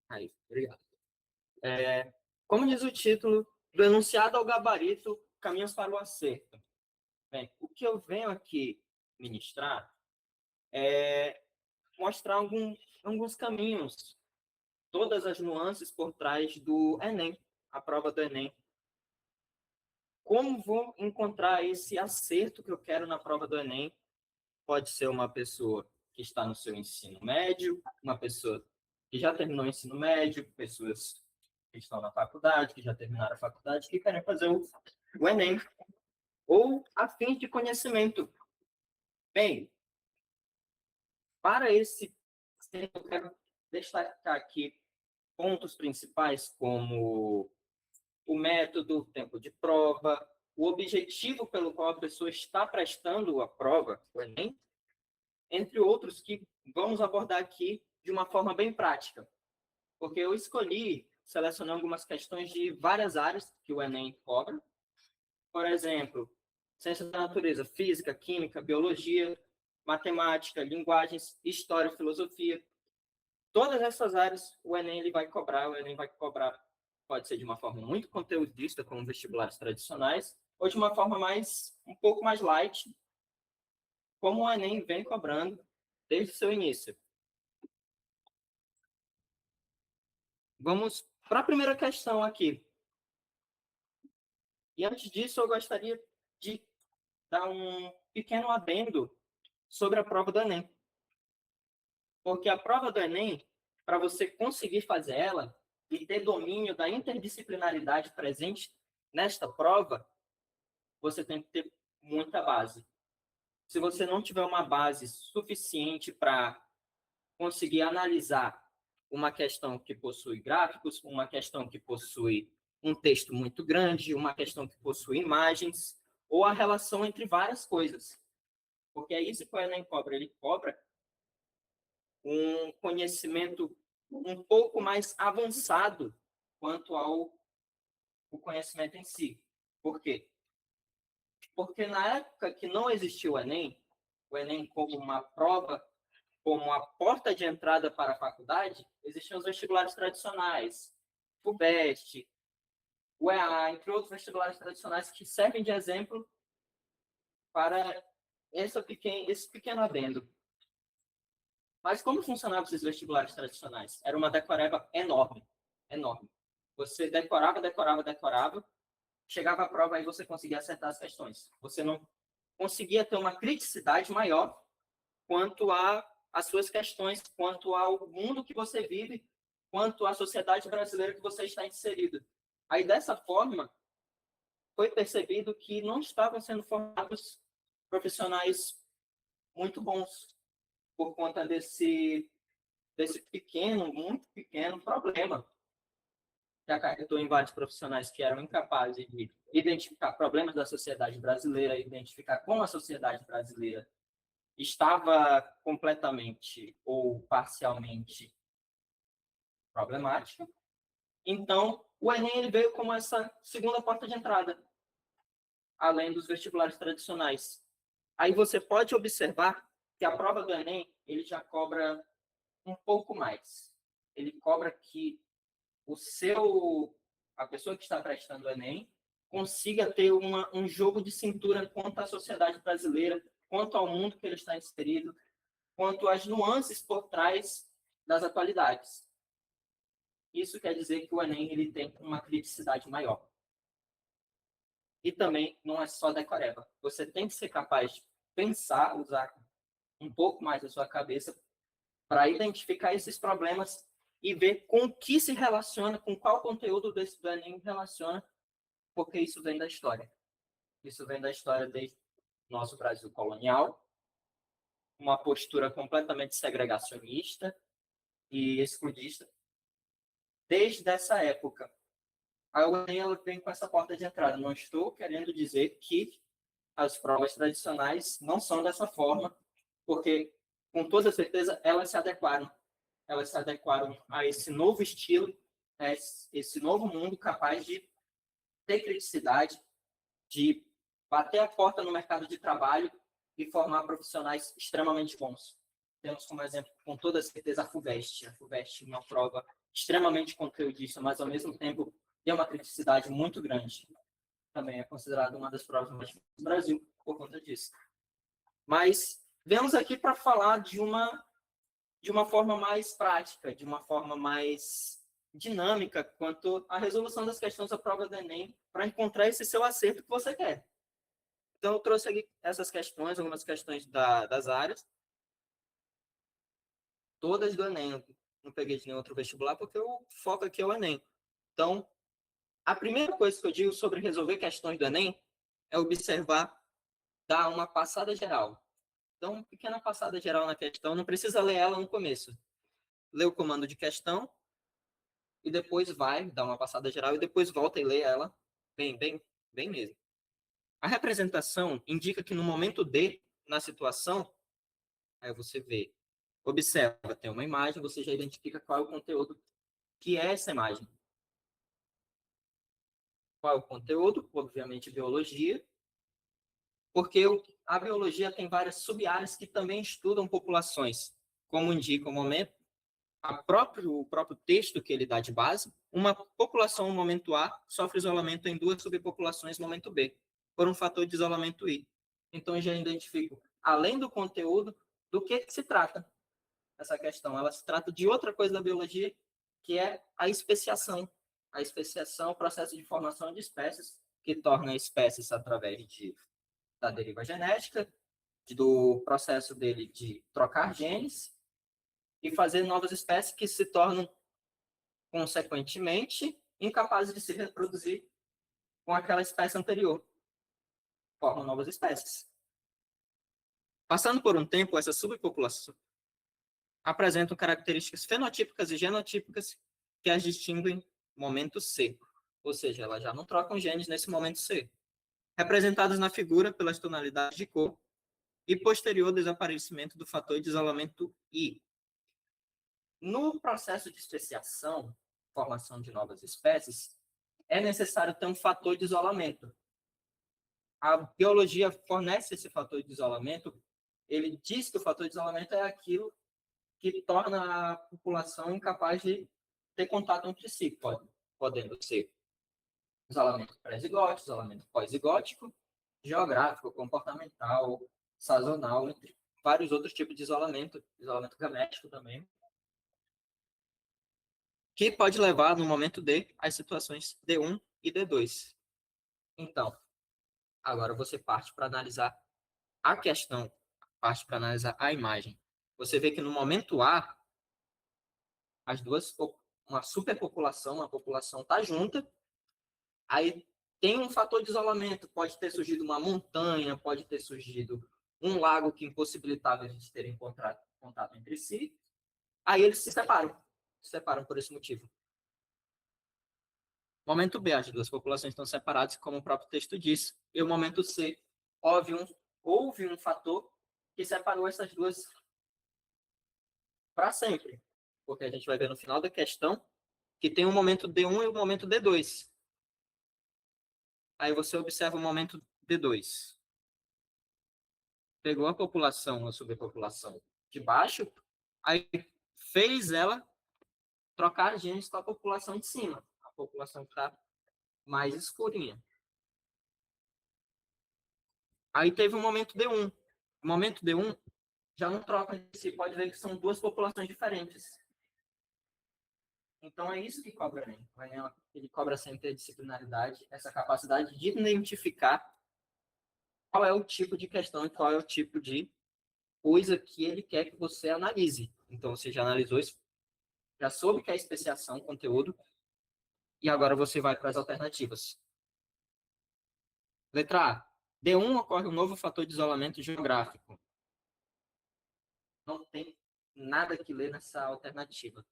Aí, obrigado. Como diz o título, do enunciado ao gabarito, caminhos para o acerto. Bem, o que eu venho aqui ministrar é mostrar alguns caminhos, todas as nuances por trás do Enem, a prova do Enem. Como vou encontrar esse acerto que eu quero na prova do Enem? Pode ser uma pessoa que está no seu ensino médio, uma pessoa que já terminou o ensino médio, pessoas que estão na faculdade, que já terminaram a faculdade, que querem fazer o Enem, ou a fim de conhecimento. Bem, para esse, eu quero destacar aqui pontos principais, como o método, o tempo de prova, o objetivo pelo qual a pessoa está prestando a prova, o Enem, entre outros que vamos abordar aqui de uma forma bem prática. Porque eu escolhi selecionar algumas questões de várias áreas que o Enem cobra. Por exemplo, ciências da natureza, física, química, biologia, matemática, linguagens, história, filosofia. Todas essas áreas o Enem ele vai cobrar. O Enem vai cobrar, pode ser de uma forma muito conteudista, como vestibulares tradicionais, ou de uma forma um pouco mais light, como o Enem vem cobrando desde o seu início. Vamos para a primeira questão aqui. E antes disso, eu gostaria de dar um pequeno adendo sobre a prova do Enem. Porque a prova do Enem, para você conseguir fazer ela e ter domínio da interdisciplinaridade presente nesta prova, você tem que ter muita base. Se você não tiver uma base suficiente para conseguir analisar uma questão que possui gráficos, uma questão que possui um texto muito grande, uma questão que possui imagens, ou a relação entre várias coisas. Porque é isso que o Enem cobra. Ele cobra um conhecimento um pouco mais avançado quanto ao o conhecimento em si. Por quê? Porque na época que não existia o Enem como uma prova, como a porta de entrada para a faculdade, existiam os vestibulares tradicionais, o FUVEST, o EA, entre outros vestibulares tradicionais que servem de exemplo para esse pequeno adendo. Mas como funcionavam esses vestibulares tradicionais? Era uma decoreba enorme, enorme. Você decorava, chegava à prova e você conseguia acertar as questões. Você não conseguia ter uma criticidade maior quanto às suas questões, quanto ao mundo que você vive, quanto à sociedade brasileira que você está inserido. Aí, dessa forma, foi percebido que não estavam sendo formados profissionais muito bons por conta desse pequeno, muito pequeno problema que acarretou em vários profissionais que eram incapazes de identificar problemas da sociedade brasileira, identificar como a sociedade brasileira estava completamente ou parcialmente problemática. Então, o Enem ele veio como essa segunda porta de entrada, além dos vestibulares tradicionais. Aí você pode observar que a prova do Enem ele já cobra um pouco mais. Ele cobra que a pessoa que está prestando o Enem consiga ter um jogo de cintura quanto à sociedade brasileira, quanto ao mundo que ele está inserido, quanto às nuances por trás das atualidades. Isso quer dizer que o Enem ele tem uma criticidade maior. E também não é só decoreba. Você tem que ser capaz de pensar, usar um pouco mais da sua cabeça para identificar esses problemas e ver com o que se relaciona, com qual conteúdo desse do Enem relaciona, porque isso vem da história. Isso vem da história desde o nosso Brasil colonial, uma postura completamente segregacionista e excludista, desde essa época. A UEM ela vem com essa porta de entrada. Não estou querendo dizer que as provas tradicionais não são dessa forma, porque, com toda certeza, elas se adequaram. Elas se adequaram a esse novo estilo, a esse novo mundo capaz de ter criticidade, de bater a porta no mercado de trabalho e formar profissionais extremamente bons. Temos como exemplo, com toda certeza, a FUVEST. A FUVEST é uma prova extremamente conteudista, mas ao mesmo tempo tem uma criticidade muito grande. Também é considerada uma das provas mais difíceis do Brasil por conta disso. Mas vemos aqui para falar de uma forma mais prática, de uma forma mais dinâmica quanto à resolução das questões da prova do Enem para encontrar esse seu acerto que você quer. Então, eu trouxe aqui essas questões, algumas questões das áreas, todas do Enem. Eu não peguei de nenhum outro vestibular, porque o foco aqui é o Enem. Então, a primeira coisa que eu digo sobre resolver questões do Enem é observar, dar uma passada geral. Então, uma pequena passada geral na questão, não precisa ler ela no começo. Lê o comando de questão e depois vai dar uma passada geral e depois volta e lê ela bem mesmo. A representação indica que no momento D, na situação, aí você vê, observa, tem uma imagem, você já identifica qual é o conteúdo que é essa imagem. Qual é o conteúdo? Obviamente, biologia, porque a biologia tem várias sub-áreas que também estudam populações, como indica o momento, o próprio texto que ele dá de base, uma população no momento A sofre isolamento em duas subpopulações no momento B, por um fator de isolamento I. Então, eu já identifico, além do conteúdo, do que se trata essa questão. Ela se trata de outra coisa da biologia, que é a especiação. A especiação é o processo de formação de espécies, que torna espécies através da deriva genética, do processo dele de trocar genes e fazer novas espécies que se tornam, consequentemente, incapazes de se reproduzir com aquela espécie anterior. Formam novas espécies. Passando por um tempo, essas subpopulações apresentam características fenotípicas e genotípicas que as distinguem no momento C. Ou seja, elas já não trocam genes nesse momento C. Representadas na figura pelas tonalidades de cor e posterior desaparecimento do fator de isolamento I. No processo de especiação, formação de novas espécies, é necessário ter um fator de isolamento. A biologia fornece esse fator de isolamento. Ele diz que o fator de isolamento é aquilo que torna a população incapaz de ter contato entre si, podendo ser isolamento pré-zigótico, isolamento pós-zigótico, geográfico, comportamental, sazonal, entre vários outros tipos de isolamento gamético também, que pode levar, no momento D, às situações D1 e D2. Então, agora você parte para analisar a questão, parte para analisar a imagem. Você vê que no momento A, as duas, uma superpopulação, uma população está junta, aí tem um fator de isolamento, pode ter surgido uma montanha, pode ter surgido um lago que impossibilitava a gente terem contato entre si, aí eles se separam por esse motivo. Momento B, as duas populações estão separadas, como o próprio texto diz, e o momento C, houve um fator que separou essas duas para sempre, porque a gente vai ver no final da questão que tem o momento D1 e o momento D2. Aí você observa o momento D2. Pegou a população, a superpopulação de baixo, aí fez ela trocar genes com a população de cima, a população que está mais escurinha. Aí teve o momento D1. O momento D1 já não troca entre si, pode ver que são duas populações diferentes. Então é isso que cobra o Enem. O Enem, ele cobra essa interdisciplinaridade, essa capacidade de identificar qual é o tipo de questão e qual é o tipo de coisa que ele quer que você analise. Então você já analisou isso, já soube que é especiação, conteúdo, e agora você vai para as alternativas. Letra A. D1 ocorre um novo fator de isolamento geográfico. Não tem nada que ler nessa alternativa.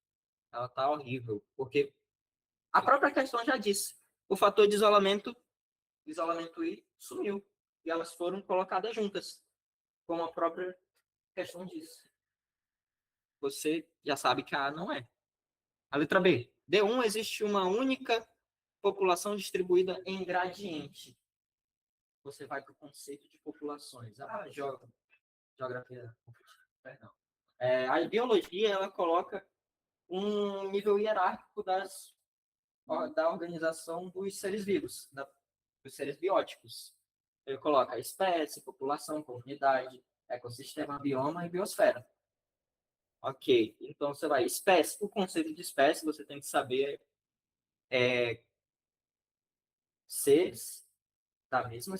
Ela está horrível, porque a própria questão já disse. O fator de isolamento I, sumiu. E elas foram colocadas juntas, como a própria questão disse. Você já sabe que a A não é. A letra B. D1 existe uma única população distribuída em gradiente. Você vai para o conceito de populações. Geografia. Perdão. A biologia, ela coloca um nível hierárquico da organização dos seres vivos, dos seres bióticos. Ele coloca espécie, população, comunidade, ecossistema, bioma e biosfera. Ok, então você vai, espécie, o conceito de espécie você tem que saber seres da mesma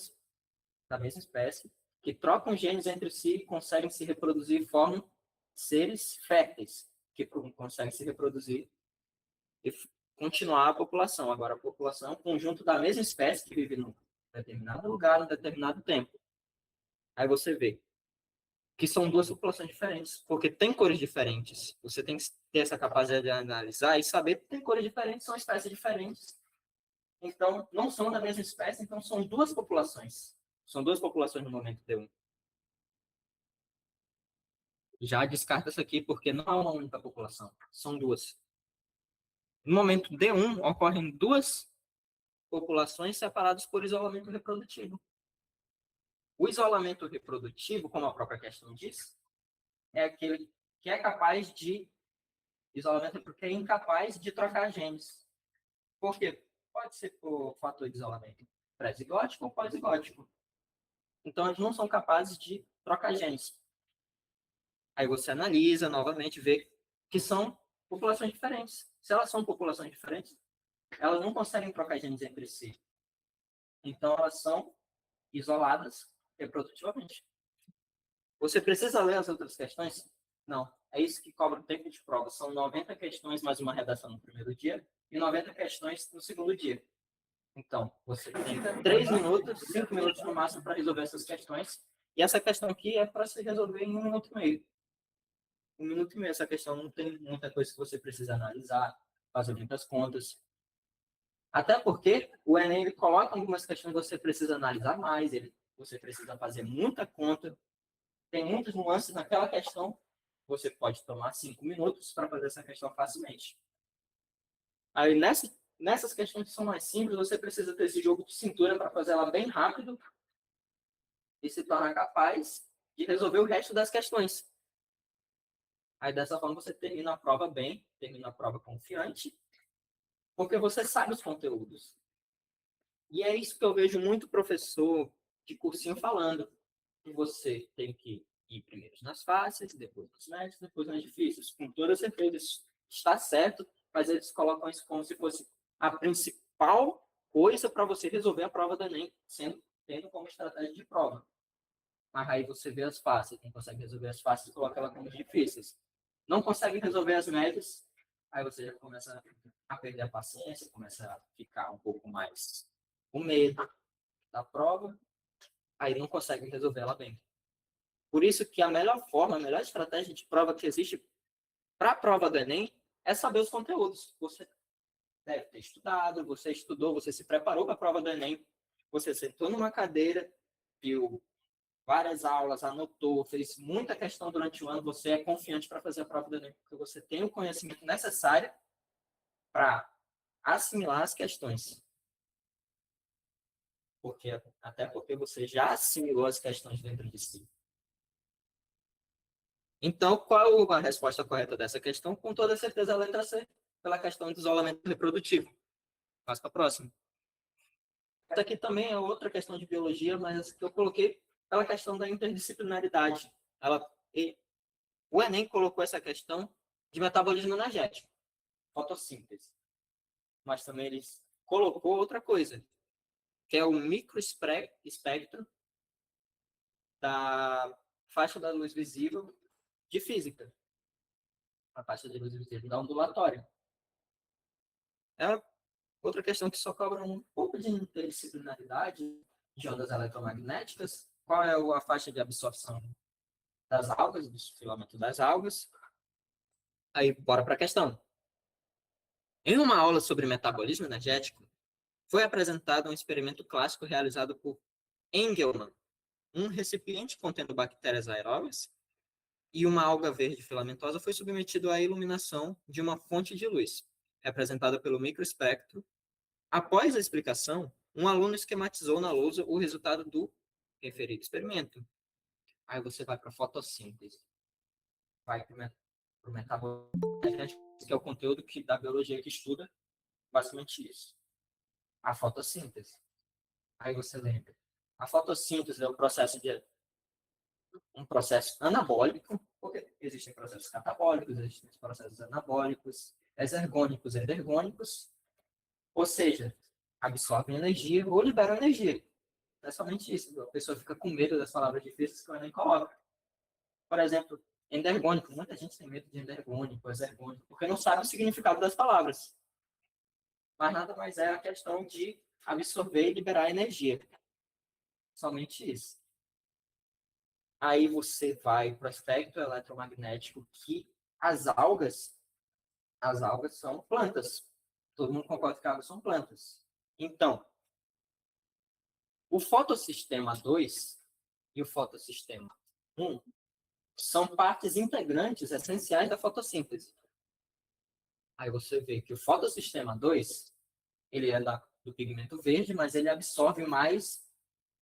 espécie que trocam genes entre si, conseguem se reproduzir e formam seres férteis, que conseguem se reproduzir e continuar a população. Agora, a população é um conjunto da mesma espécie que vive num determinado lugar, em determinado tempo. Aí você vê que são duas populações diferentes, porque tem cores diferentes. Você tem que ter essa capacidade de analisar e saber que tem cores diferentes, são espécies diferentes. Então, não são da mesma espécie, então são duas populações. São duas populações no momento D1. Já descarta isso aqui porque não é uma única população, são duas. No momento D1, ocorrem duas populações separadas por isolamento reprodutivo. O isolamento reprodutivo, como a própria questão diz, é aquele que é capaz de isolamento porque é incapaz de trocar genes. Por quê? Pode ser por fator de isolamento pré-zigótico ou pós-zigótico. Então, eles não são capazes de trocar genes. Aí você analisa novamente, vê que são populações diferentes. Se elas são populações diferentes, elas não conseguem trocar genes entre si. Então, elas são isoladas reprodutivamente. Você precisa ler as outras questões? Não. É isso que cobra o tempo de prova. São 90 questões mais uma redação no primeiro dia e 90 questões no segundo dia. Então, você tem 3 minutos, 5 minutos no máximo para resolver essas questões. E essa questão aqui é para se resolver em 1 minuto e meio. 1 minuto e meio. Essa questão não tem muita coisa que você precisa analisar, fazer muitas contas. Até porque o Enem ele coloca algumas questões que você precisa analisar mais, você precisa fazer muita conta. Tem muitas nuances naquela questão. Você pode tomar 5 minutos para fazer essa questão facilmente. Aí, nessas questões que são mais simples, você precisa ter esse jogo de cintura para fazer ela bem rápido e se tornar capaz de resolver o resto das questões. Aí, dessa forma, você termina a prova bem, termina a prova confiante, porque você sabe os conteúdos. E é isso que eu vejo muito professor de cursinho falando, que você tem que ir primeiro nas fáceis, depois nas médias, depois nas difíceis. Com toda certeza, isso está certo, mas eles colocam isso como se fosse a principal coisa para você resolver a prova do Enem, tendo como estratégia de prova. Mas aí você vê as fáceis, quem consegue resolver as fáceis coloca ela como difíceis. Não consegue resolver as médias, aí você já começa a perder a paciência, começa a ficar um pouco mais com medo da prova, aí não consegue resolver ela bem. Por isso que a melhor forma, a melhor estratégia de prova que existe para a prova do Enem é saber os conteúdos. Você deve ter estudado, você estudou, você se preparou para a prova do Enem, você sentou numa cadeira, viu várias aulas, anotou, fez muita questão durante o ano, você é confiante para fazer a prova do Enem, porque você tem o conhecimento necessário para assimilar as questões. Até porque você já assimilou as questões dentro de si. Então, qual a resposta correta dessa questão? Com toda certeza, a letra C, pela questão de isolamento reprodutivo. Passa para a próxima. Essa aqui também é outra questão de biologia, mas essa que eu coloquei pela questão da interdisciplinaridade. O Enem colocou essa questão de metabolismo energético, fotossíntese. Mas também ele colocou outra coisa, que é o microespectro da faixa da luz visível de física. A faixa de luz visível da ondulatória. É outra questão que só cobra um pouco de interdisciplinaridade de ondas eletromagnéticas. Qual é a faixa de absorção das algas, do filamento das algas? Aí, bora para a questão. Em uma aula sobre metabolismo energético, foi apresentado um experimento clássico realizado por Engelmann, um recipiente contendo bactérias aeróbias e uma alga verde filamentosa foi submetido à iluminação de uma fonte de luz, representada pelo microespectro. Após a explicação, um aluno esquematizou na lousa o resultado do referido experimento. Aí você vai para a fotossíntese. Vai para para o metabolismo energético, que é o conteúdo da biologia que estuda basicamente isso. A fotossíntese. Aí você lembra. A fotossíntese é um processo anabólico, porque existem processos catabólicos, existem processos anabólicos, exergônicos, endergônicos, ou seja, absorvem energia ou liberam energia. É somente isso. A pessoa fica com medo das palavras difíceis que eu nem coloco. Por exemplo, endergônico. Muita gente tem medo de endergônico, exergônico, porque não sabe o significado das palavras. Mas nada mais é a questão de absorver e liberar energia. Somente isso. Aí você vai para o aspecto eletromagnético que as algas são plantas. Todo mundo concorda que algas são plantas. Então, o fotossistema 2 e o fotossistema 1 são partes integrantes essenciais da fotossíntese. Aí você vê que o fotossistema 2, ele é do pigmento verde, mas ele absorve mais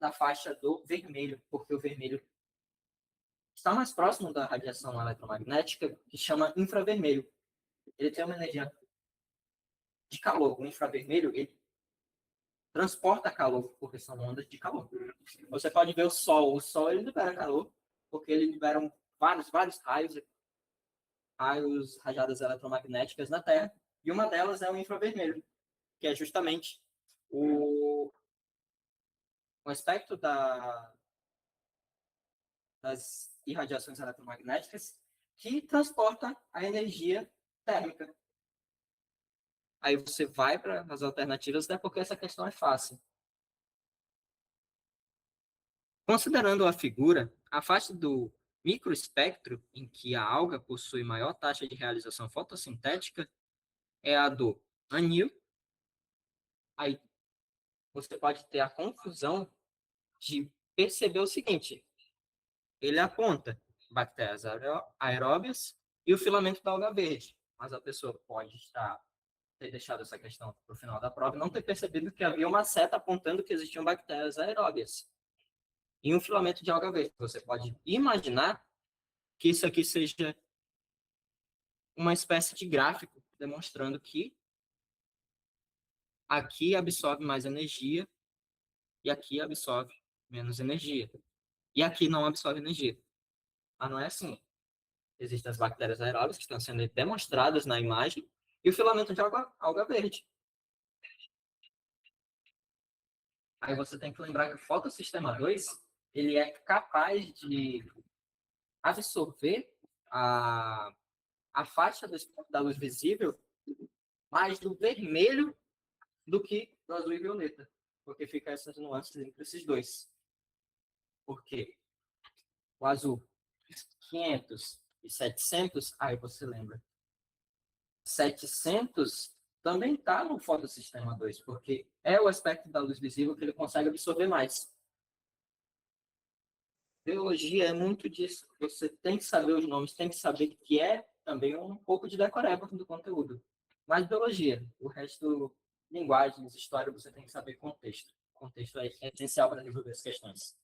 da faixa do vermelho, porque o vermelho está mais próximo da radiação eletromagnética, que chama infravermelho. Ele tem uma energia de calor. O infravermelho, ele transporta calor, porque são ondas de calor. Você pode ver o sol ele libera calor, porque ele libera vários raios, rajadas eletromagnéticas na Terra, e uma delas é o infravermelho, que é justamente o aspecto das irradiações eletromagnéticas que transporta a energia térmica. Aí você vai para as alternativas, até porque essa questão é fácil. Considerando a figura, a faixa do microespectro em que a alga possui maior taxa de realização fotossintética é a do anil. Aí você pode ter a confusão de perceber o seguinte: ele aponta bactérias aeróbias e o filamento da alga verde, mas a pessoa pode ter deixado essa questão para o final da prova e não ter percebido que havia uma seta apontando que existiam bactérias aeróbias e um filamento de alga verde. Você pode imaginar que isso aqui seja uma espécie de gráfico demonstrando que aqui absorve mais energia e aqui absorve menos energia. E aqui não absorve energia. Mas não é assim. Existem as bactérias aeróbias que estão sendo demonstradas na imagem e o filamento de alga verde. Aí você tem que lembrar que o fotossistema 2 ele é capaz de absorver a, a faixa da luz visível mais do vermelho do que do azul e violeta, porque fica essas nuances entre esses dois. Por quê? O azul, 500 e 700, aí você lembra. 700 também está no fotossistema 2, porque é o aspecto da luz visível que ele consegue absorver mais. Biologia é muito disso. Você tem que saber os nomes, tem que saber que é também um pouco de decoreba do conteúdo. Mas biologia, o resto, linguagens, história, você tem que saber contexto. O contexto é essencial para resolver as questões.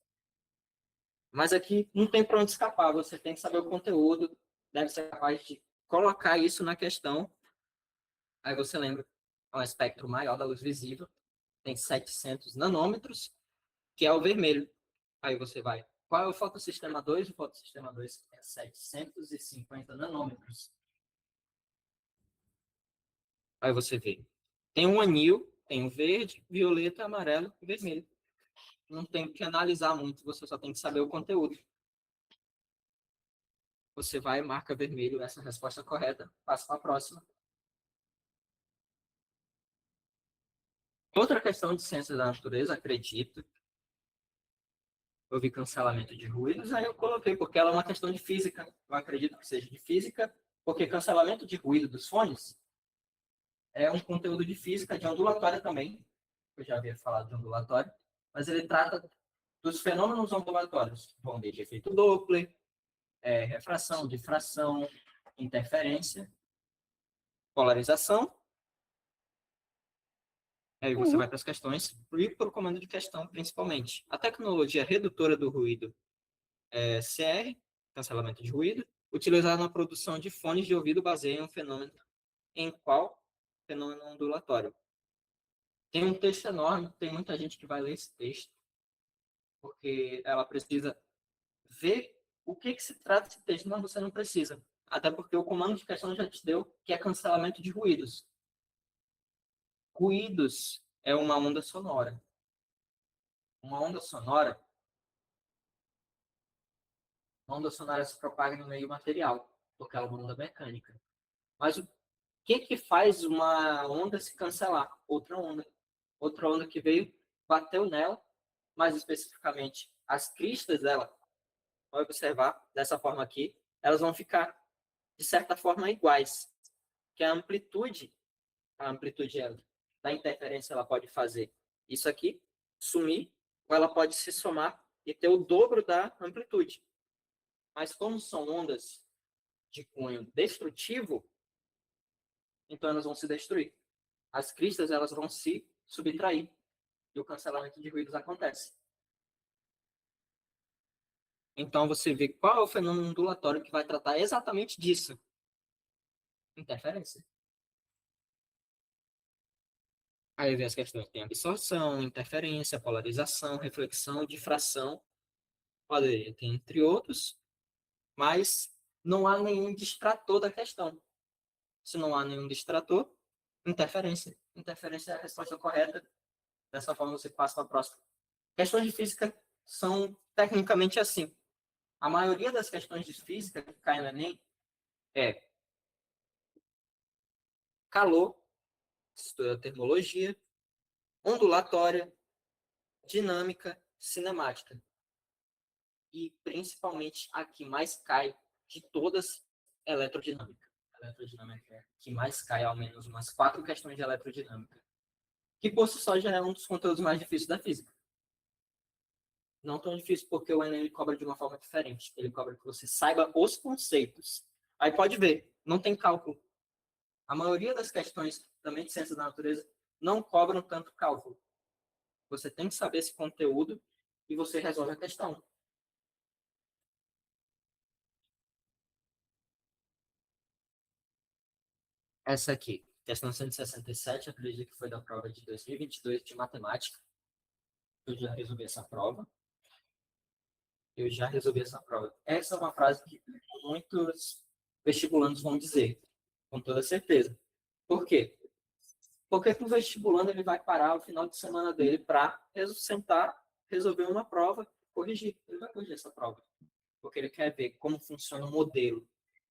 Mas aqui não tem para onde escapar, você tem que saber o conteúdo, deve ser capaz de colocar isso na questão. Aí você lembra, é um espectro maior da luz visível, tem 700 nanômetros, que é o vermelho. Aí você vai. Qual é o fotossistema 2? O fotossistema 2 é 750 nanômetros. Aí você vê. Tem um anil, tem o verde, violeta, amarelo e vermelho. Não tem que analisar muito, você só tem que saber o conteúdo. Você vai, marca vermelho, essa é a resposta correta, passa para a próxima. Outra questão de ciências da natureza, acredito, eu vi cancelamento de ruídos, aí eu coloquei, porque ela é uma questão de física. Eu acredito que seja de física, porque cancelamento de ruído dos fones é um conteúdo de física, de ondulatória também. Eu já havia falado de ondulatória, mas ele trata dos fenômenos ondulatórios, vão desde efeito Doppler, refração, difração, interferência, polarização. Aí você vai para as questões e para o comando de questão, principalmente. A tecnologia redutora do ruído é CR, cancelamento de ruído, utilizado na produção de fones de ouvido baseia em um fenômeno em qual fenômeno ondulatório. Tem um texto enorme, tem muita gente que vai ler esse texto, porque ela precisa ver o que se trata esse texto, mas você não precisa. Até porque o comando de questão já te deu, que é cancelamento de ruídos. Ruídos é uma onda sonora. Uma onda sonora se propaga no meio material, porque ela é uma onda mecânica. Mas o que faz uma onda se cancelar? Outra onda. Outra onda que veio, bateu nela, mais especificamente as cristas dela, vai observar dessa forma aqui, elas vão ficar, de certa forma, iguais. Que a amplitude da interferência, ela pode fazer isso aqui, sumir, ou ela pode se somar e ter o dobro da amplitude. Mas como são ondas de cunho destrutivo, então elas vão se destruir. As cristas, elas vão se subtrair e o cancelamento de ruídos acontece. Então você vê qual é o fenômeno ondulatório que vai tratar exatamente disso. Interferência. Aí vem as questões de absorção, interferência, polarização, reflexão, difração, poderia ter entre outros, mas não há nenhum distrator da questão. Se não há nenhum distrator, interferência. Interferência é a resposta correta. Dessa forma você passa para a próxima. Questões de física são tecnicamente assim. A maioria das questões de física que caem no Enem é calor, estuda termologia, ondulatória, dinâmica, cinemática. E principalmente a que mais cai de todas, eletrodinâmica. A eletrodinâmica é a que mais cai, ao menos umas 4 questões de eletrodinâmica. Que por si só já é um dos conteúdos mais difíceis da física. Não tão difícil porque o Enem ele cobra de uma forma diferente. Ele cobra que você saiba os conceitos. Aí pode ver, não tem cálculo. A maioria das questões, também de ciências da natureza, não cobram tanto cálculo. Você tem que saber esse conteúdo e você resolve a questão. Essa aqui, questão 167, acredito que foi da prova de 2022 de matemática. Eu já resolvi essa prova. Essa é uma frase que muitos vestibulandos vão dizer, com toda certeza. Por quê? Porque o vestibulando ele vai parar o final de semana dele para sentar, resolver uma prova, corrigir. Ele vai corrigir essa prova. Porque ele quer ver como funciona o modelo,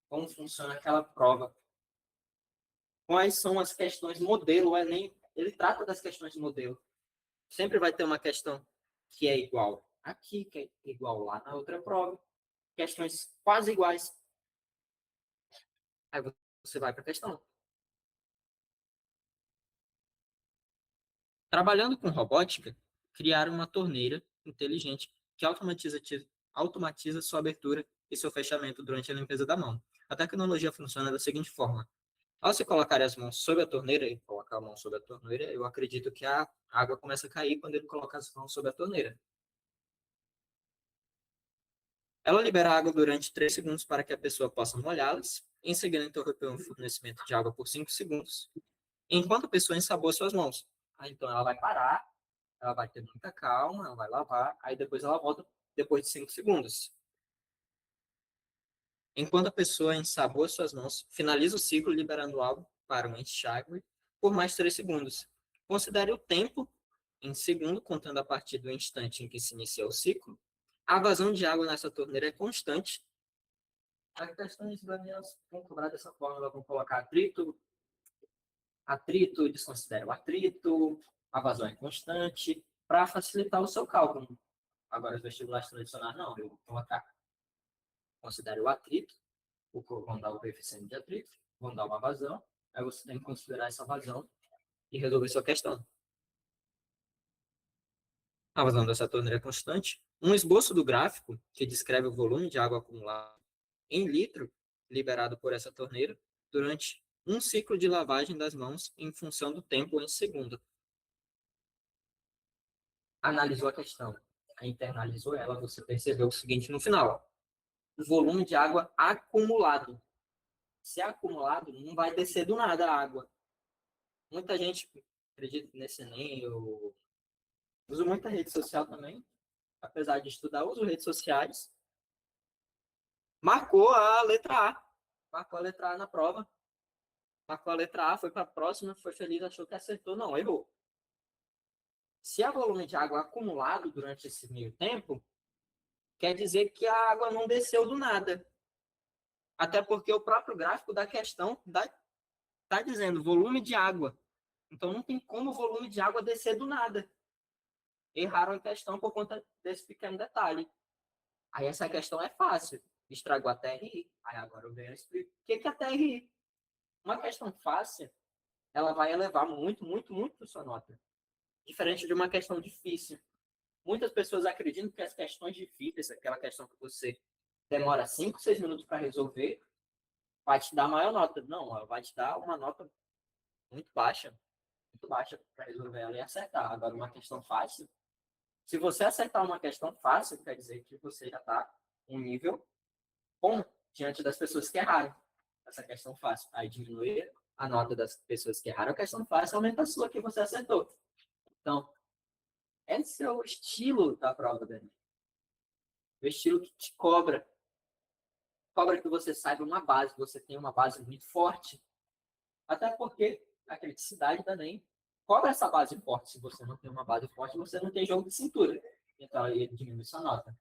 como funciona aquela prova, quais são as questões modelo. O Enem, ele trata das questões de modelo. Sempre vai ter uma questão que é igual aqui, que é igual lá na outra prova. Questões quase iguais. Aí você vai para a questão. Trabalhando com robótica, criaram uma torneira inteligente que automatiza sua abertura e seu fechamento durante a limpeza da mão. A tecnologia funciona da seguinte forma: ao se colocar as mãos sobre a torneira e colocar a mão sobre a torneira, eu acredito que a água começa a cair quando ele coloca as mãos sobre a torneira. Ela libera água durante 3 segundos para que a pessoa possa molhá-las. Em seguida, interrompeu o fornecimento de água por 5 segundos, enquanto a pessoa ensaboa suas mãos. Então, ela vai parar, ela vai ter muita calma, ela vai lavar, aí depois ela volta depois de 5 segundos. Enquanto a pessoa ensaboa suas mãos, finaliza o ciclo liberando água para um enxágue por mais 3 segundos. Considere o tempo em segundo, contando a partir do instante em que se inicia o ciclo. A vazão de água nessa torneira é constante. As questões vão cobrar dessa forma, elas vão colocar atrito, desconsidera o atrito, a vazão é constante, para facilitar o seu cálculo. Agora, os vestibulares tradicionais, não, eu vou colocar, considere o atrito, vão dar o coeficiente de atrito, vão dar uma vazão, aí você tem que considerar essa vazão e resolver sua questão. A vazão dessa torneira é constante. Um esboço do gráfico, que descreve o volume de água acumulado em litro liberado por essa torneira durante um ciclo de lavagem das mãos em função do tempo em segundo. Analisou a questão, internalizou ela, você percebeu o seguinte no final. o volume de água acumulado. Se é acumulado, não vai descer do nada a água. Muita gente acredita nesse Enem, eu uso muita rede social também, apesar de estudar, uso redes sociais. Marcou a letra A. Marcou a letra A na prova. Marcou a letra A, foi para a próxima, foi feliz, achou que acertou. Não, errou. Se há volume de água acumulado durante esse meio tempo, quer dizer que a água não desceu do nada. Até porque o próprio gráfico da questão está dizendo volume de água. Então não tem como o volume de água descer do nada. Erraram a questão por conta desse pequeno detalhe. Aí essa questão é fácil. Estragou a TRI. Aí agora eu venho explicar. O que é a TRI? Uma questão fácil, ela vai elevar muito, muito, muito a sua nota. Diferente de uma questão difícil. Muitas pessoas acreditam que as questões difíceis, aquela questão que você demora 5, 6 minutos para resolver, vai te dar maior nota. Não, ela vai te dar uma nota muito baixa para resolver ela e acertar. Agora, uma questão fácil, se você acertar uma questão fácil, quer dizer que você já está um nível bom diante das pessoas que erraram essa questão fácil. Aí diminui a nota das pessoas que erraram a questão fácil, aumenta a sua que você acertou. Então, esse é o estilo da prova do Enem. O estilo que te cobra. Cobra que você saiba uma base, que você tenha uma base muito forte. Até porque a criticidade da Enem cobra essa base forte. Se você não tem uma base forte, você não tem jogo de cintura. Então, aí diminui sua nota.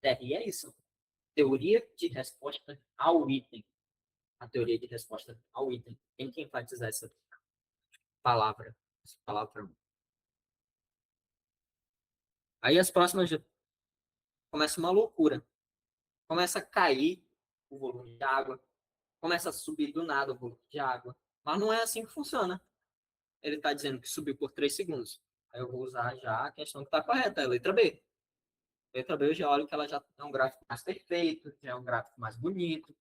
TRI é isso. Teoria de resposta ao item. A teoria de resposta ao item. Tem que enfatizar essa palavra. Essa palavra. Aí as próximas começa uma loucura. Começa a cair o volume de água. Começa a subir do nada o volume de água. Mas não é assim que funciona. Ele está dizendo que subiu por 3 segundos. Aí eu vou usar já a questão que está correta, é a letra B. Letra B eu já olho que ela já é um gráfico mais perfeito, já é um gráfico mais bonito.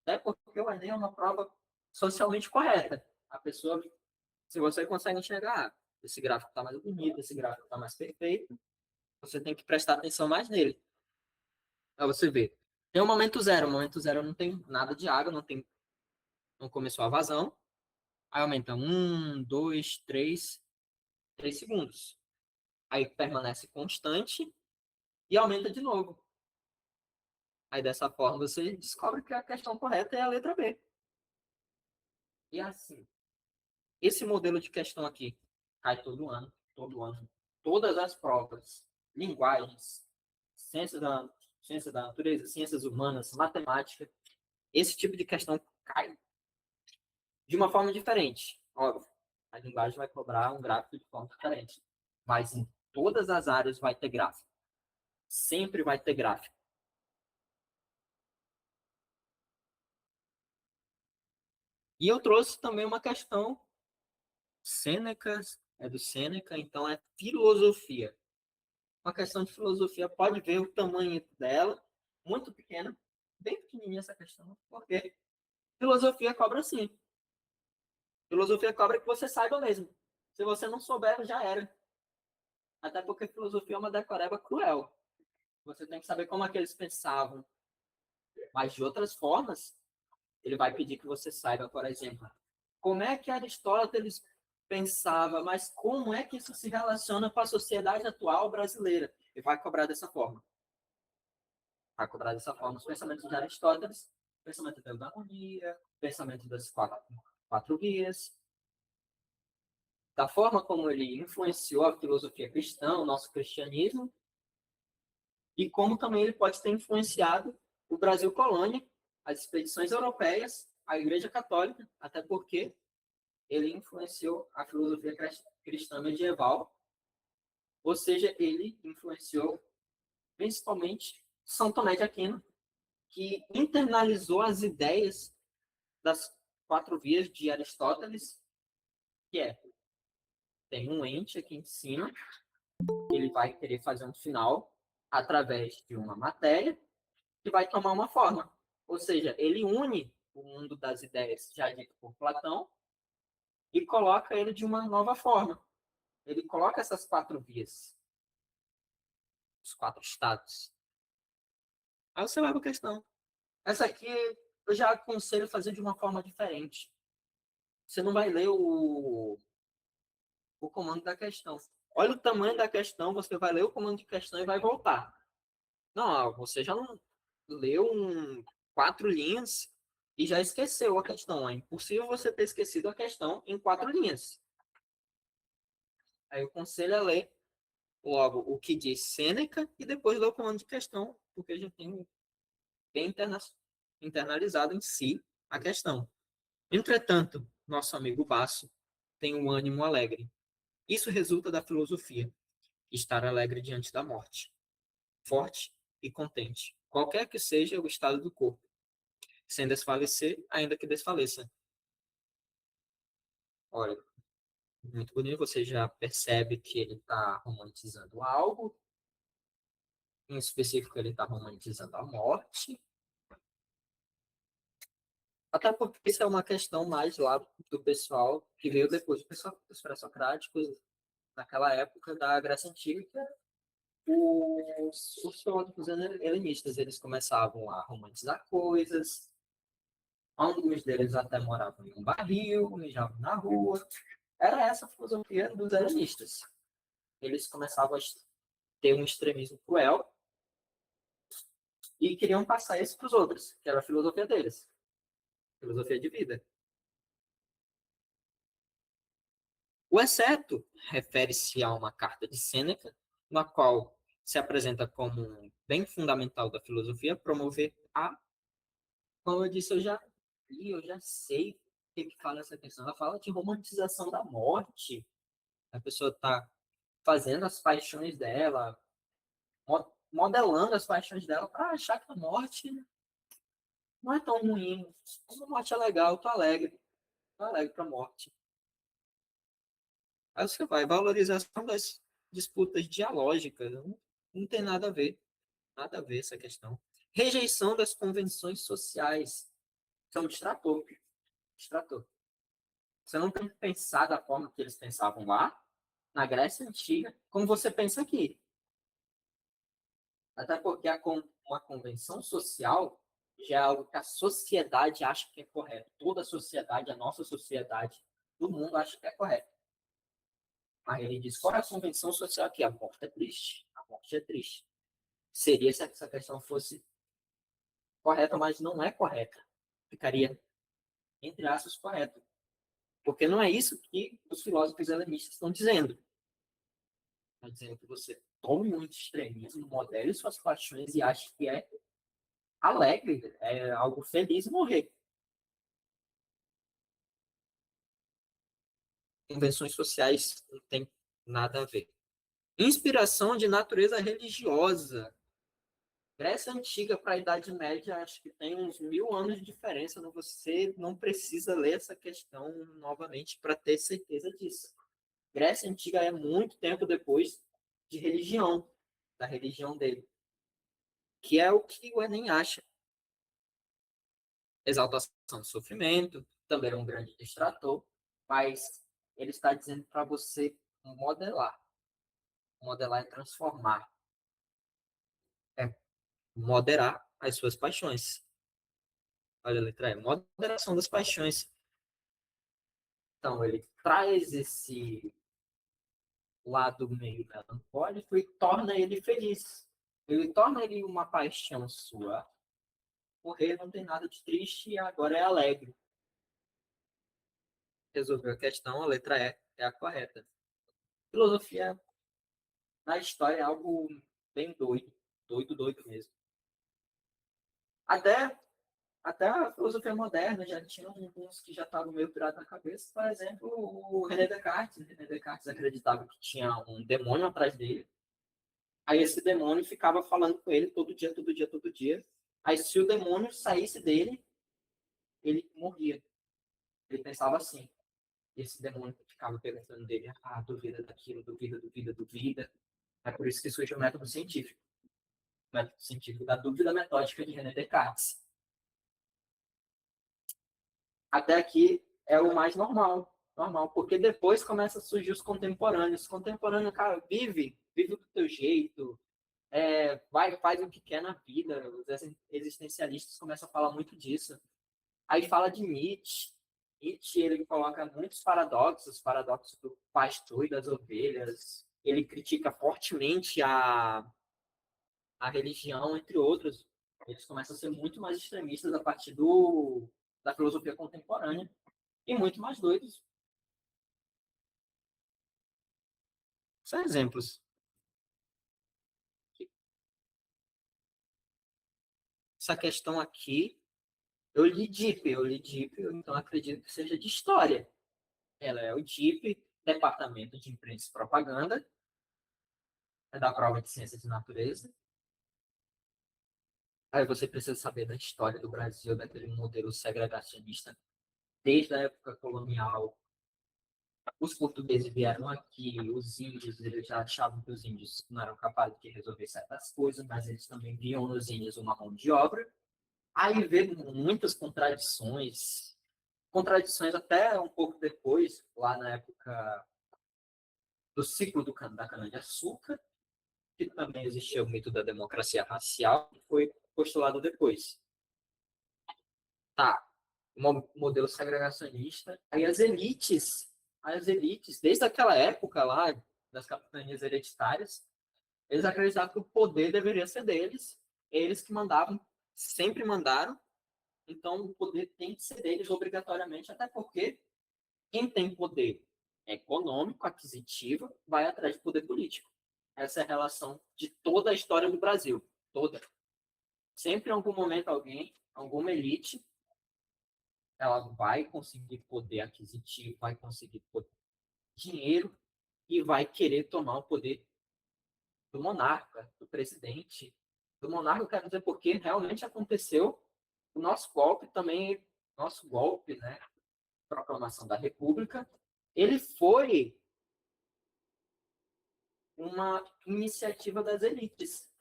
Até porque o Enem é uma prova socialmente correta. A pessoa, se você consegue enxergar, esse gráfico está mais bonito, esse gráfico está mais perfeito, você tem que prestar atenção mais nele. Para você ver. Tem o momento zero não tem nada de água, não começou a vazão. Aí aumenta 3 segundos. Aí permanece constante e aumenta de novo. Aí dessa forma você descobre que a questão correta é a letra B. E assim, esse modelo de questão aqui cai todo ano, todo ano. Todas as provas, linguagens, ciência da natureza, ciências humanas, matemática, esse tipo de questão cai de uma forma diferente. Óbvio, a linguagem vai cobrar um gráfico de forma diferente. Mas em todas as áreas vai ter gráfico. Sempre vai ter gráfico. E eu trouxe também uma questão Sêneca, é do Sêneca, então é filosofia. Uma questão de filosofia, pode ver o tamanho dela, muito pequena, bem pequenininha essa questão, porque filosofia cobra sim. Filosofia cobra que você saiba mesmo. Se você não souber, já era. Até porque filosofia é uma decoreba cruel. Você tem que saber como é que eles pensavam. Mas de outras formas, ele vai pedir que você saiba, por exemplo, como é que Aristóteles pensava, mas como é que isso se relaciona com a sociedade atual brasileira? E vai cobrar dessa forma. Vai cobrar dessa forma os pensamentos de Aristóteles, pensamento da eudaimonia, pensamento das quatro vias, da forma como ele influenciou a filosofia cristã, o nosso cristianismo, e como também ele pode ter influenciado o Brasil colônia, as expedições europeias, a Igreja Católica, até porque ele influenciou a filosofia cristã medieval, ou seja, ele influenciou principalmente São Tomé de Aquino, que internalizou as ideias das quatro vias de Aristóteles, que é, tem um ente aqui em cima, ele vai querer fazer um final através de uma matéria que vai tomar uma forma. Ou seja, ele une o mundo das ideias já dito por Platão e coloca ele de uma nova forma. Ele coloca essas quatro vias, os quatro estados. Aí você vai para a questão. Essa aqui eu já aconselho fazer de uma forma diferente. Você não vai ler o comando da questão. Olha o tamanho da questão, você vai ler o comando de questão e vai voltar. Não, você já não leu 4 linhas e já esqueceu a questão. É impossível você ter esquecido a questão em 4 linhas. Aí o conselho é ler logo o que diz Sêneca e depois ler o comando de questão, porque já tem bem internalizado em si a questão. Entretanto, nosso amigo Basso tem um ânimo alegre. Isso resulta da filosofia, estar alegre diante da morte, forte e contente, qualquer que seja o estado do corpo, sem desfalecer, ainda que desfaleça. Olha, muito bonito, você já percebe que ele está romantizando algo, em específico ele está romantizando a morte, até porque isso é uma questão mais lá do pessoal que veio depois dos pré-socráticos, naquela época da Grécia Antiga, que era os filósofos helenistas. Eles começavam a romantizar coisas, alguns deles até moravam em um barril, mijavam na rua. Era essa a filosofia dos helenistas. Eles começavam a ter um extremismo cruel e queriam passar isso para os outros, que era a filosofia deles, filosofia de vida. O exceto refere-se a uma carta de Sêneca, na qual se apresenta como um bem fundamental da filosofia promover a, como eu disse, eu já sei o que fala essa questão. Ela fala de romantização da morte. A pessoa está fazendo as paixões dela, modelando as paixões dela para achar que a morte não é tão ruim. A morte é legal, tô alegre para a morte. Aí você vai, valorização das disputas dialógicas, não tem nada a ver essa questão. Rejeição das convenções sociais, são distrator, distrator. Você não tem que pensar da forma que eles pensavam lá, na Grécia Antiga, como você pensa aqui. Até porque uma convenção social já é algo que a sociedade acha que é correto. Toda a sociedade, a nossa sociedade, todo mundo acha que é correto. Aí ele diz, qual é a convenção social aqui? A morte é triste. A morte é triste. Seria se essa questão fosse correta, mas não é correta. Ficaria, entre aspas, correto. Porque não é isso que os filósofos helenistas estão dizendo. Estão dizendo que você tome muito extremismo, modele suas paixões e ache que é alegre, é algo feliz morrer. Convenções sociais não tem nada a ver. Inspiração de natureza religiosa. Grécia Antiga para a Idade Média, acho que tem uns 1000 anos de diferença. Você não precisa ler essa questão novamente para ter certeza disso. Grécia Antiga é muito tempo depois de religião, da religião dele, que é o que o Enem acha. Exaltação do sofrimento, também é um grande distrator, mas ele está dizendo para você modelar. Modelar é transformar, é moderar as suas paixões. Olha a letra E, moderação das paixões. Então, ele traz esse lado meio melancólico e torna ele feliz. Ele torna ele uma paixão sua. Morrer não tem nada de triste e agora é alegre. Resolveu a questão, a letra E é a correta. Filosofia na história é algo bem doido. Doido, doido mesmo. Até, até a filosofia moderna já tinha uns que já estavam meio pirados na cabeça. Por exemplo, o René Descartes. René Descartes acreditava que tinha um demônio atrás dele. Aí esse demônio ficava falando com ele todo dia, todo dia, todo dia. Aí se o demônio saísse dele, ele morria. Ele pensava assim. Esse demônio ficava perguntando dele, duvida daquilo, duvida, duvida, duvida. É por isso que surge o método científico. O método científico da dúvida metódica de René Descartes. Até aqui é o mais normal, normal, porque depois começa a surgir os contemporâneos. Os contemporâneos, cara, vive do teu jeito, faz o que quer na vida. Os existencialistas começam a falar muito disso. Aí fala de Nietzsche. Nietzsche, ele coloca muitos paradoxos do pastor e das ovelhas. Ele critica fortemente a religião, entre outros. Eles começam a ser muito mais extremistas a partir da filosofia contemporânea e muito mais doidos. São exemplos. Essa questão aqui, eu li DIP, então acredito que seja de história. Ela é o DIP, Departamento de Imprensa e Propaganda, é da prova de Ciências de Natureza. Aí você precisa saber da história do Brasil, daquele modelo segregacionista desde a época colonial. Os portugueses vieram aqui, os índios, eles já achavam que os índios não eram capazes de resolver certas coisas, mas eles também viam nos índios uma mão de obra. Aí vê muitas contradições até um pouco depois, lá na época do ciclo da cana-de-açúcar, que também existia o mito da democracia racial, que foi postulado depois. Tá, modelo segregacionista. Aí as elites, desde aquela época lá, das capitanias hereditárias, eles acreditavam que o poder deveria ser deles, eles que mandavam, sempre mandaram, então o poder tem que ser deles obrigatoriamente, até porque quem tem poder econômico, aquisitivo, vai atrás de poder político. Essa é a relação de toda a história do Brasil, toda. Sempre em algum momento alguém, alguma elite, ela vai conseguir poder aquisitivo, vai conseguir dinheiro e vai querer tomar o poder do monarca, do presidente. Do monarca, eu quero dizer porque realmente aconteceu o nosso golpe também, nosso golpe, né? Proclamação da República, ele foi uma iniciativa das elites.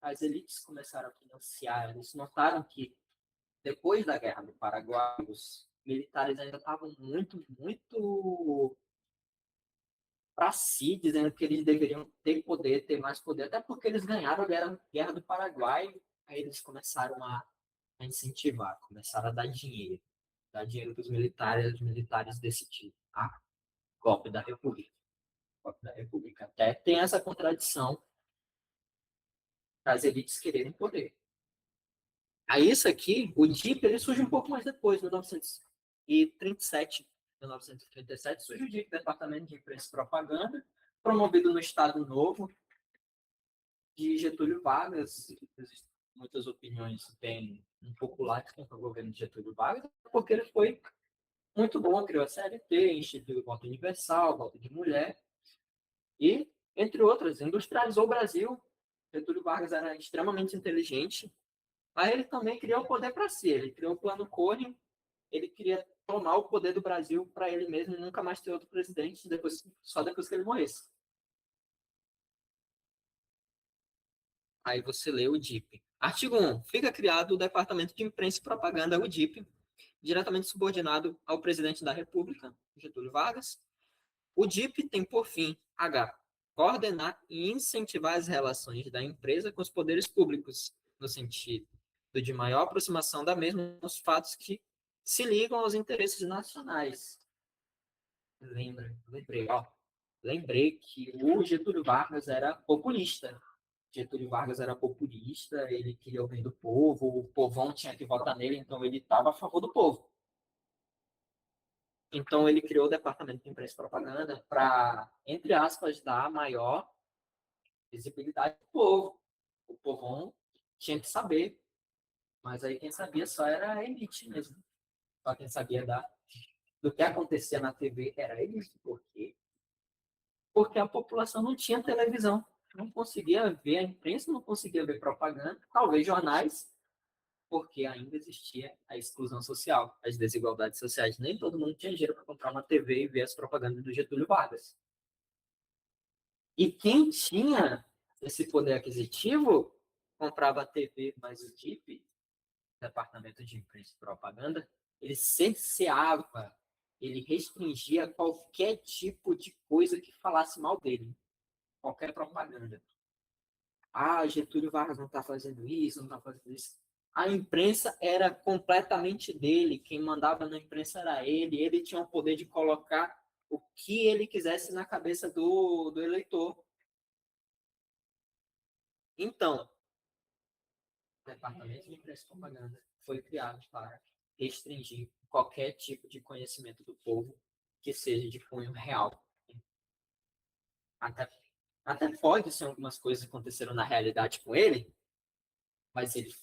As elites começaram a financiar, eles notaram que depois da Guerra do Paraguai, os militares ainda estavam muito para si, dizendo que eles deveriam ter poder, ter mais poder, até porque eles ganharam a Guerra do Paraguai, aí eles começaram a incentivar, começaram a dar dinheiro para os militares decidirem. Ah, golpe da República. Golpe da República. Até tem essa contradição das elites quererem poder. Aí isso aqui, o DIP, ele surge um pouco mais depois, em 1937. 1937 surge o DIP, Departamento de Imprensa e Propaganda, promovido no Estado Novo, de Getúlio Vargas. Existem muitas opiniões bem impopulares contra o governo de Getúlio Vargas, porque ele foi muito bom, criou a CLT, instituiu o voto universal, voto de mulher, e, entre outras, industrializou o Brasil. Getúlio Vargas era extremamente inteligente. Aí ele também criou o poder para si. Ele criou o Plano Collor, ele queria tomar o poder do Brasil para ele mesmo e nunca mais ter outro presidente só depois que ele morresse. Aí você lê o DIP. Artigo 1. Fica criado o Departamento de Imprensa e Propaganda, o DIP, diretamente subordinado ao presidente da República, Getúlio Vargas. O DIP tem por fim, H, coordenar e incentivar as relações da empresa com os poderes públicos, no sentido de maior aproximação da mesma nos fatos que se ligam aos interesses nacionais. Lembrei que o Getúlio Vargas era populista. Getúlio Vargas era populista, ele queria o bem do povo, o povão tinha que votar nele, então ele estava a favor do povo. Então ele criou o Departamento de Imprensa e Propaganda para, entre aspas, dar maior visibilidade ao povo. O povão tinha que saber, mas aí quem sabia só era a elite mesmo. Só quem sabia do que acontecia na TV era a elite. Por quê? Porque a população não tinha televisão, não conseguia ver a imprensa, não conseguia ver propaganda, talvez jornais, porque ainda existia a exclusão social, as desigualdades sociais. Nem todo mundo tinha dinheiro para comprar uma TV e ver as propagandas do Getúlio Vargas. E quem tinha esse poder aquisitivo comprava a TV, mas o DIP, Departamento de Imprensa e Propaganda, ele cerceava, ele restringia qualquer tipo de coisa que falasse mal dele, qualquer propaganda. Ah, Getúlio Vargas não está fazendo isso, não está fazendo isso. A imprensa era completamente dele. Quem mandava na imprensa era ele. Ele tinha o poder de colocar o que ele quisesse na cabeça do eleitor. Então, o Departamento de Imprensa e Propaganda foi criado para restringir qualquer tipo de conhecimento do povo que seja de cunho real. Até, até pode ser algumas coisas que aconteceram na realidade com ele, mas ele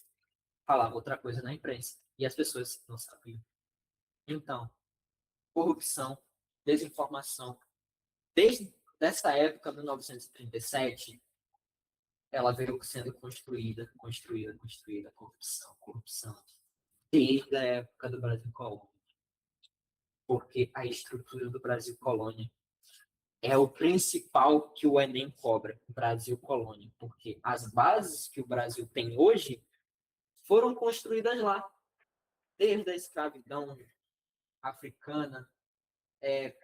falava outra coisa na imprensa e as pessoas não sabiam. Então, corrupção, desinformação, desde essa época, 1937, ela veio sendo construída, corrupção, corrupção, desde a época do Brasil Colônia. Porque a estrutura do Brasil Colônia é o principal que o Enem cobra, Brasil Colônia. Porque as bases que o Brasil tem hoje foram construídas lá, desde a escravidão africana,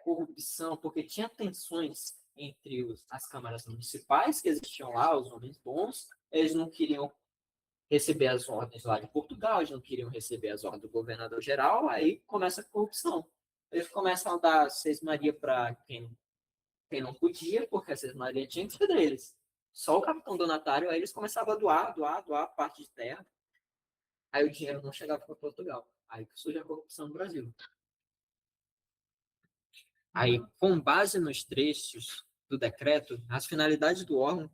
corrupção, porque tinha tensões entre as câmaras municipais que existiam lá, os homens bons, eles não queriam receber as ordens lá de Portugal, eles não queriam receber as ordens do governador geral, aí começa a corrupção. Eles começam a dar seis Maria para quem não podia, porque a seis Maria tinha que ser deles. Só o capitão donatário, aí eles começavam a doar parte de terra, aí o dinheiro não chegava para Portugal. Aí que surge a corrupção no Brasil. Aí, com base nos trechos do decreto, as finalidades do órgão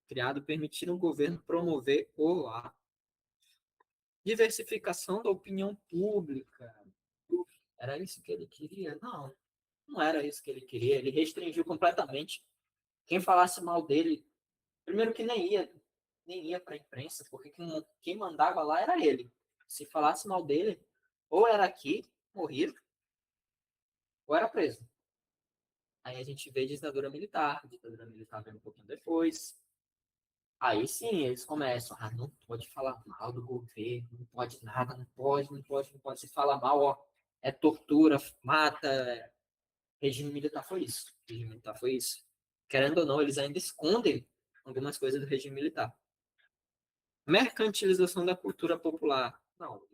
criado permitiram ao governo promover a diversificação da opinião pública. Era isso que ele queria? Não, não era isso que ele queria. Ele restringiu completamente. Quem falasse mal dele, primeiro que nem ia para a imprensa, porque quem mandava lá era ele. Se falasse mal dele, ou era aqui, morria, ou era preso. Aí a gente vê a ditadura militar vem um pouquinho depois. Aí sim, eles começam, não pode falar mal do governo, não pode nada, não pode. Se falar mal, ó, é tortura, mata. Regime militar foi isso. Regime militar foi isso. Querendo ou não, eles ainda escondem algumas coisas do regime militar. Mercantilização da cultura popular. Não,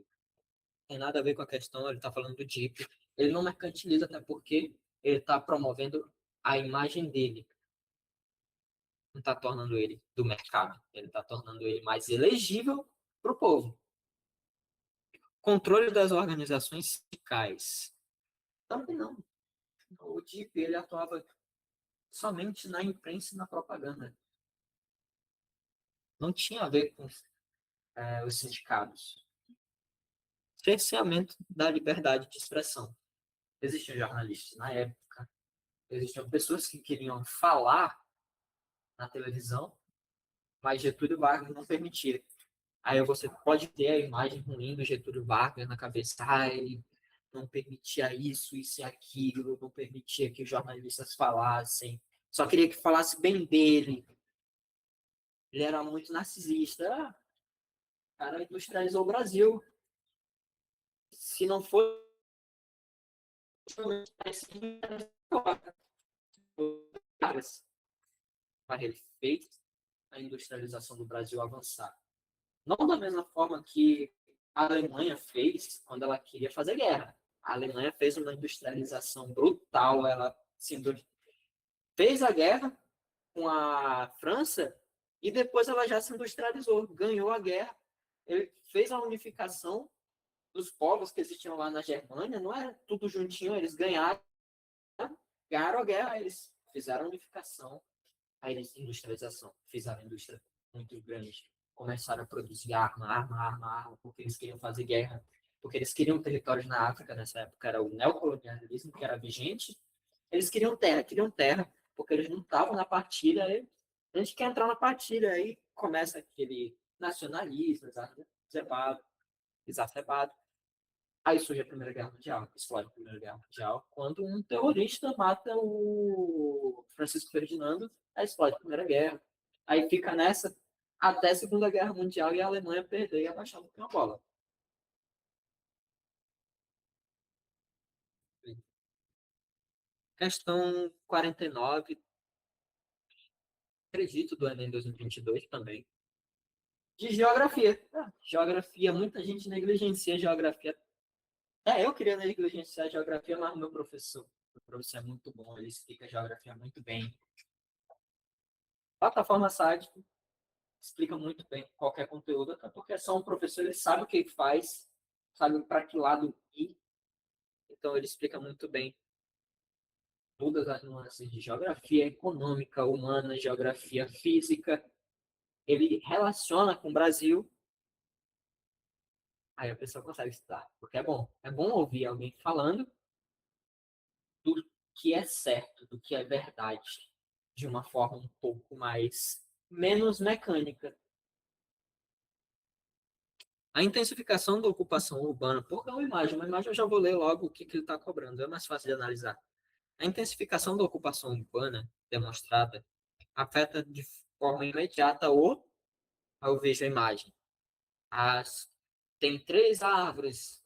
tem nada a ver com a questão, ele está falando do DIP. Ele não mercantiliza, até porque ele está promovendo a imagem dele. Não está tornando ele do mercado. Ele está tornando ele mais elegível para o povo. Controle das organizações sindicais. Também não. O DIP ele atuava somente na imprensa e na propaganda. Não tinha a ver com os sindicatos. Cerceamento da liberdade de expressão. Existiam jornalistas na época, existiam pessoas que queriam falar na televisão, mas Getúlio Vargas não permitia. Aí você pode ter a imagem ruim do Getúlio Vargas na cabeça, ele não permitia isso e aquilo, não permitia que os jornalistas falassem, só queria que falasse bem dele. Ele era muito narcisista. O cara industrializou o Brasil. Se não for, para ele fez a industrialização do Brasil avançar. Não da mesma forma que a Alemanha fez quando ela queria fazer guerra. A Alemanha fez uma industrialização brutal, ela fez a guerra com a França e depois ela já se industrializou, ganhou a guerra. Ele fez a unificação dos povos que existiam lá na Germânia, não era tudo juntinho, eles ganharam a guerra, eles fizeram a unificação, a industrialização, fizeram a indústria muito grande, começaram a produzir arma, porque eles queriam fazer guerra, porque eles queriam territórios na África, nessa época era o neocolonialismo que era vigente, eles queriam terra, porque eles não estavam na partilha, aí, a gente quer entrar na partilha, aí começa aquele nacionalismo exacerbado. Aí surge a Primeira Guerra Mundial, explode a Primeira Guerra Mundial, quando um terrorista mata o Francisco Ferdinando, aí explode a Primeira Guerra. Aí fica nessa até a Segunda Guerra Mundial e a Alemanha perder e abaixar um pouquinho a bola. Questão 49, acredito, do Enem 2022 também. De geografia. Geografia, muita gente negligencia geografia. Eu queria negligenciar geografia, mas meu professor é muito bom, ele explica geografia muito bem. Plataforma SAD explica muito bem qualquer conteúdo, até porque é só um professor, ele sabe o que ele faz, sabe para que lado ir, então ele explica muito bem todas as nuances de geografia econômica, humana, geografia física. Ele relaciona com o Brasil, aí a pessoa consegue estudar, porque é bom. É bom ouvir alguém falando do que é certo, do que é verdade, de uma forma um pouco mais menos mecânica. A intensificação da ocupação urbana, porque é uma imagem eu já vou ler logo o que, que ele está cobrando, é mais fácil de analisar. A intensificação da ocupação urbana demonstrada afeta de forma imediata eu vejo a imagem. As, tem três árvores,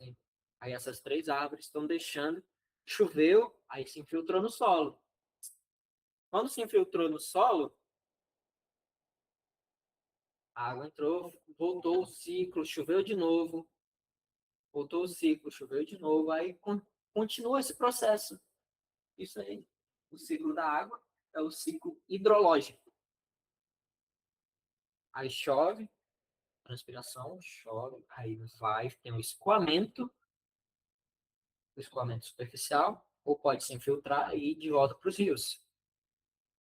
aí essas três árvores estão deixando, choveu, aí se infiltrou no solo. Quando se infiltrou no solo, a água entrou, voltou o ciclo, choveu de novo, voltou o ciclo, choveu de novo, aí continua esse processo. Isso aí, o ciclo da água é o ciclo hidrológico. Aí chove, transpiração, chove, aí vai, tem o escoamento superficial, ou pode se infiltrar e ir de volta para os rios.